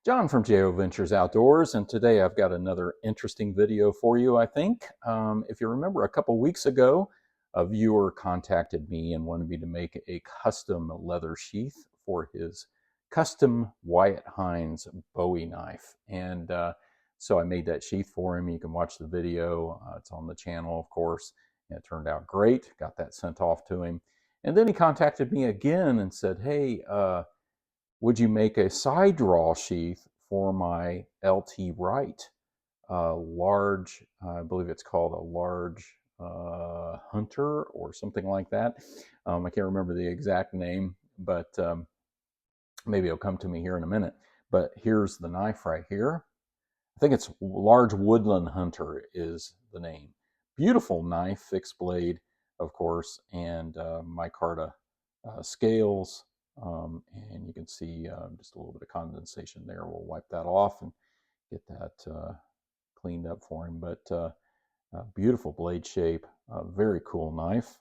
John from JO Ventures Outdoors, and today I've got another interesting video for you, I think. If you remember, a couple weeks ago, a viewer contacted me and wanted me to make a custom leather sheath for his custom Wyatt Hines Bowie knife. And so I made that sheath for him. You can watch the video. It's on the channel, of course. And it turned out great. Got that sent off to him. And then he contacted me again and said, hey, would you make a side draw sheath for my LT Wright large, I believe it's called a large hunter or something like that. I can't remember the exact name, but maybe it'll come to me here in a minute. But here's the knife right here. I think it's Large Woodland Hunter is the name. Beautiful knife, fixed blade, of course, and micarta scales. And you can see just a little bit of condensation there. We'll wipe that off and get that cleaned up for him. But beautiful blade shape, very cool knife.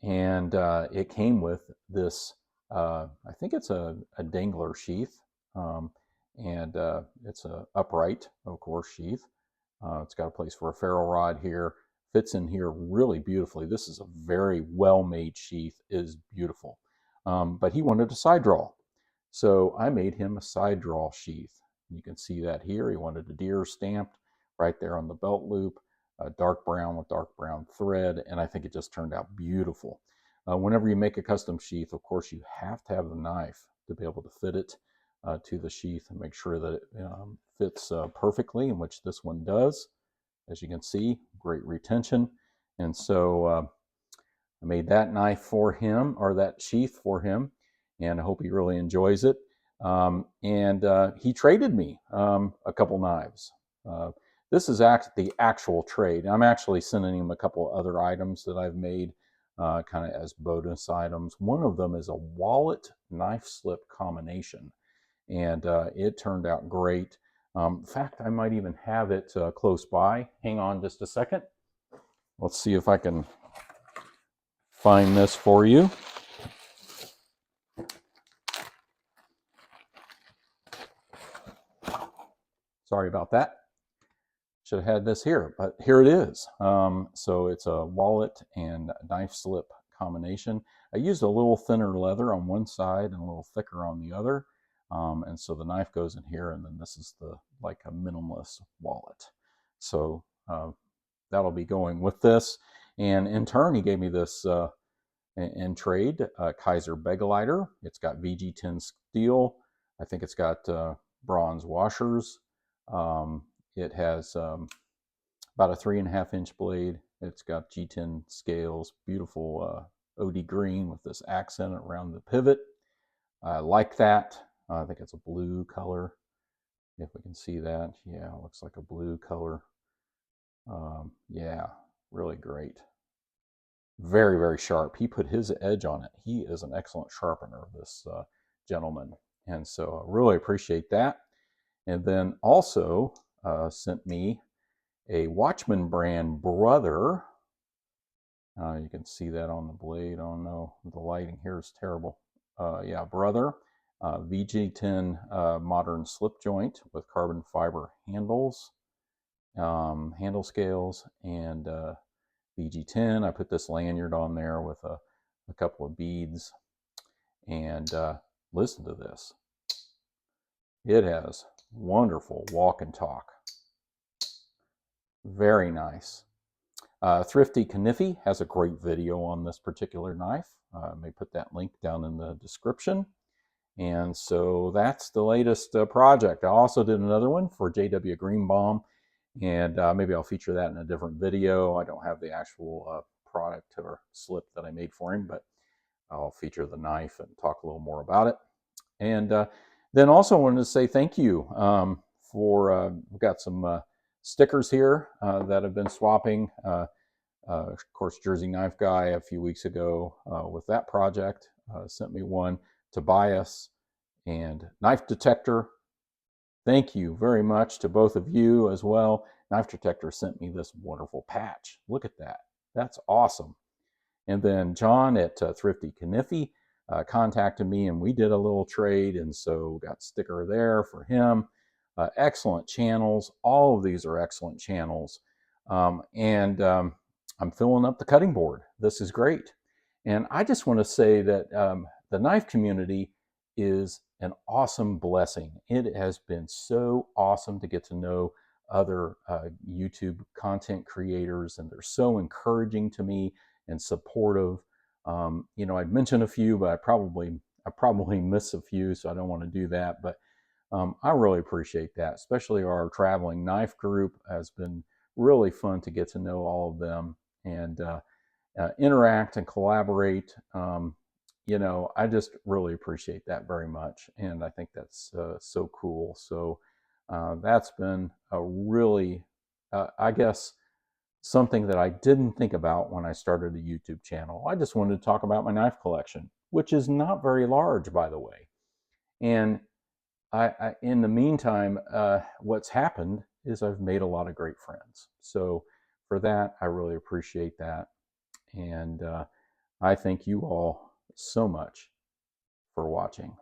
And it came with this, I think it's a dangler sheath. And it's a upright, of course, sheath. It's got a place for a ferrule rod here. Fits in here really beautifully. This is a very well-made sheath. It is beautiful. But he wanted a side draw. So I made him a side draw sheath. You can see that here. He wanted a deer stamped right there on the belt loop, dark brown with dark brown thread, and I think it just turned out beautiful. Whenever you make a custom sheath, of course, you have to have the knife to be able to fit it to the sheath and make sure that it fits perfectly, in which this one does. As you can see, great retention. And so I made that knife for him, or that sheath for him, and I hope he really enjoys it. He traded me a couple knives. This is the actual trade. I'm actually sending him a couple other items that I've made kind of as bonus items. One of them is a wallet knife slip combination, and it turned out great. In fact, I might even have it close by. Hang on just a second. Let's see if I can find this for you. Sorry about that. Should have had this here, but here it is. So it's a wallet and knife slip combination. I used a little thinner leather on one side and a little thicker on the other. And so the knife goes in here, and then this is like a minimalist wallet. So that'll be going with this. And in turn, he gave me this in trade, Kaiser Begleiter. It's got VG10 steel. I think it's got bronze washers. It has about a 3.5-inch blade. It's got G10 scales, beautiful OD green with this accent around the pivot. I like that. I think it's a blue color, if we can see that. Yeah, it looks like a blue color. Yeah, really great. Very, very sharp. He put his edge on it. He is an excellent sharpener, this gentleman. And so I really appreciate that. And then also sent me a Watchman brand Brother. You can see that on the blade. Oh no, the lighting here is terrible. Yeah, Brother. VG10 modern slip joint with carbon fiber handles, handle scales, and VG10. I put this lanyard on there with a couple of beads, and listen to this. It has wonderful walk and talk. Very nice. Thrifty Kniffy has a great video on this particular knife. I may put that link down in the description. And so that's the latest project. I also did another one for J.W. Greenbaum, and maybe I'll feature that in a different video. I don't have the actual product or slip that I made for him, but I'll feature the knife and talk a little more about it. And then also wanted to say thank you we've got some stickers here that have been swapping. Of course, Jersey Knife Guy a few weeks ago with that project sent me one. Tobias and Knife Detector, thank you very much to both of you as well. Knife Detector sent me this wonderful patch. Look at that. That's awesome. And then John at Thrifty Kniffy contacted me, and we did a little trade, and so got a sticker there for him. Excellent channels. All of these are excellent channels. And I'm filling up the cutting board. This is great. And I just want to say that the knife community is an awesome blessing. It has been so awesome to get to know other YouTube content creators, and they're so encouraging to me and supportive. I'd mention a few, but I probably miss a few, so I don't want to do that. But I really appreciate that, especially our traveling knife group has been really fun to get to know all of them and interact and collaborate. I just really appreciate that very much, and I think that's so cool. So that's been a really, I guess, something that I didn't think about when I started a YouTube channel. I just wanted to talk about my knife collection, which is not very large, by the way. And in the meantime, what's happened is I've made a lot of great friends. So for that, I really appreciate that. And I thank you all so much for watching.